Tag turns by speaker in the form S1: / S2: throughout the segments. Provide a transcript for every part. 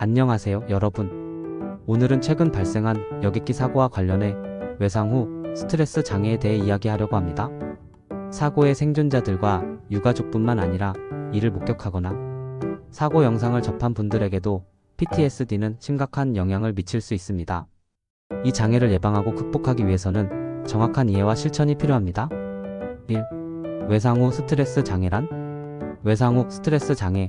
S1: 안녕하세요, 여러분. 오늘은 최근 발생한 여객기 사고와 관련해 외상 후 스트레스 장애에 대해 이야기하려고 합니다. 사고의 생존자들과 유가족뿐만 아니라 이를 목격하거나 사고 영상을 접한 분들에게도 PTSD는 심각한 영향을 미칠 수 있습니다. 이 장애를 예방하고 극복하기 위해서는 정확한 이해와 실천이 필요합니다. 1. 외상 후 스트레스 장애란? 외상 후 스트레스 장애,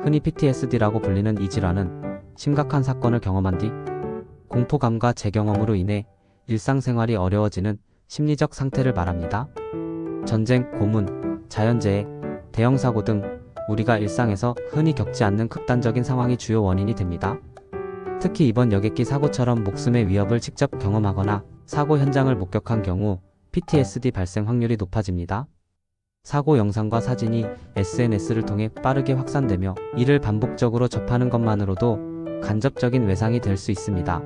S1: 흔히 PTSD라고 불리는 이 질환은 심각한 사건을 경험한 뒤 공포감과 재경험으로 인해 일상생활이 어려워지는 심리적 상태를 말합니다. 전쟁, 고문, 자연재해, 대형 사고 등 우리가 일상에서 흔히 겪지 않는 극단적인 상황이 주요 원인이 됩니다. 특히 이번 여객기 사고처럼 목숨의 위협을 직접 경험하거나 사고 현장을 목격한 경우 PTSD 발생 확률이 높아집니다. 사고 영상과 사진이 SNS를 통해 빠르게 확산되며 이를 반복적으로 접하는 것만으로도 간접적인 외상이 될 수 있습니다.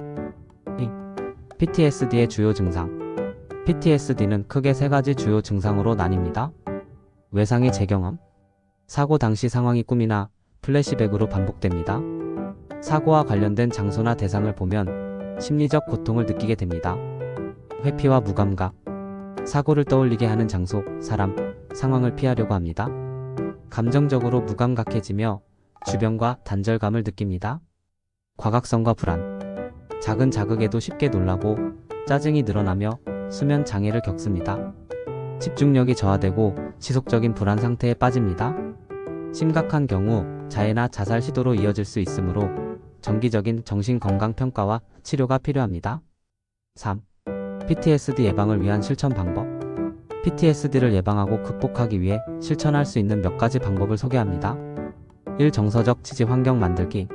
S1: PTSD의 주요 증상. PTSD는 크게 세 가지 주요 증상으로 나뉩니다. 외상의 재경험. 사고 당시 상황이 꿈이나 플래시백으로 반복됩니다. 사고와 관련된 장소나 대상을 보면 심리적 고통을 느끼게 됩니다. 회피와 무감각. 사고를 떠올리게 하는 장소, 사람, 상황을 피하려고 합니다. 감정적으로 무감각해지며 주변과 단절감을 느낍니다. 과각성과 불안. 작은 자극에도 쉽게 놀라고 짜증이 늘어나며 수면 장애를 겪습니다. 집중력이 저하되고 지속적인 불안 상태에 빠집니다. 심각한 경우 자해나 자살 시도로 이어질 수 있으므로 정기적인 정신건강평가와 치료가 필요합니다. 3. PTSD 예방을 위한 실천 방법. PTSD를 예방하고 극복하기 위해 실천할 수 있는 몇 가지 방법을 소개합니다. 1. 정서적 지지 환경 만들기.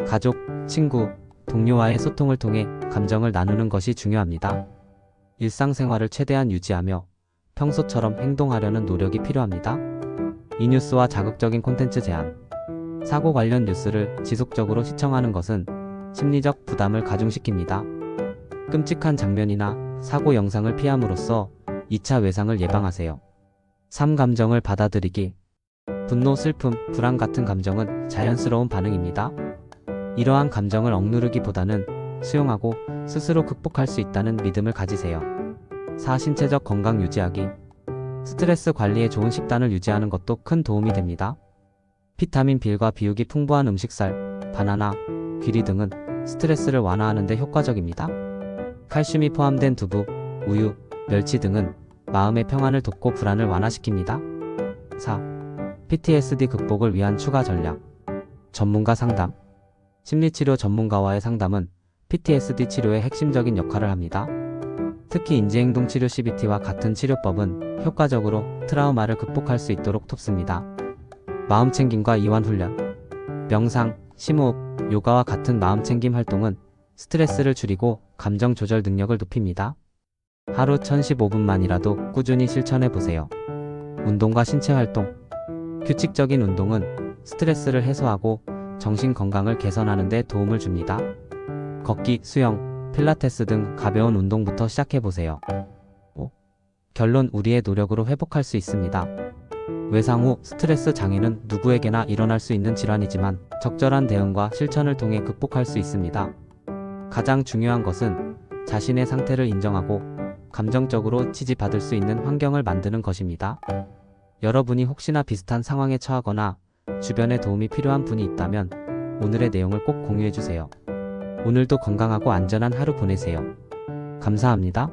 S1: 가족, 친구, 동료와의 소통을 통해 감정을 나누는 것이 중요합니다. 일상생활을 최대한 유지하며 평소처럼 행동하려는 노력이 필요합니다. 이 뉴스와 자극적인 콘텐츠 제한. 사고 관련 뉴스를 지속적으로 시청하는 것은 심리적 부담을 가중시킵니다. 끔찍한 장면이나 사고 영상을 피함으로써 2차 외상을 예방하세요. 3. 감정을 받아들이기. 분노, 슬픔, 불안 같은 감정은 자연스러운 반응입니다. 이러한 감정을 억누르기보다는 수용하고 스스로 극복할 수 있다는 믿음을 가지세요. 4. 신체적 건강 유지하기. 스트레스 관리에 좋은 식단을 유지하는 것도 큰 도움이 됩니다. 비타민 B과 비육이 풍부한 음식살, 바나나, 귀리 등은 스트레스를 완화하는 데 효과적입니다. 칼슘이 포함된 두부, 우유, 멸치 등은 마음의 평안을 돕고 불안을 완화시킵니다. 4. PTSD 극복을 위한 추가 전략. 전문가 상담. 심리치료 전문가와의 상담은 PTSD 치료의 핵심적인 역할을 합니다. 특히 인지행동치료 CBT와 같은 치료법은 효과적으로 트라우마를 극복할 수 있도록 돕습니다. 마음챙김과 이완훈련. 명상, 심호흡, 요가와 같은 마음챙김 활동은 스트레스를 줄이고 감정 조절 능력을 높입니다. 하루 1015분만이라도 꾸준히 실천해보세요. 운동과 신체 활동. 규칙적인 운동은 스트레스를 해소하고 정신 건강을 개선하는 데 도움을 줍니다. 걷기, 수영, 필라테스 등 가벼운 운동부터 시작해보세요. 5. 결론. 우리의 노력으로 회복할 수 있습니다. 외상 후 스트레스 장애는 누구에게나 일어날 수 있는 질환이지만 적절한 대응과 실천을 통해 극복할 수 있습니다. 가장 중요한 것은 자신의 상태를 인정하고 감정적으로 지지받을 수 있는 환경을 만드는 것입니다. 여러분이 혹시나 비슷한 상황에 처하거나 주변에 도움이 필요한 분이 있다면 오늘의 내용을 꼭 공유해주세요. 오늘도 건강하고 안전한 하루 보내세요. 감사합니다.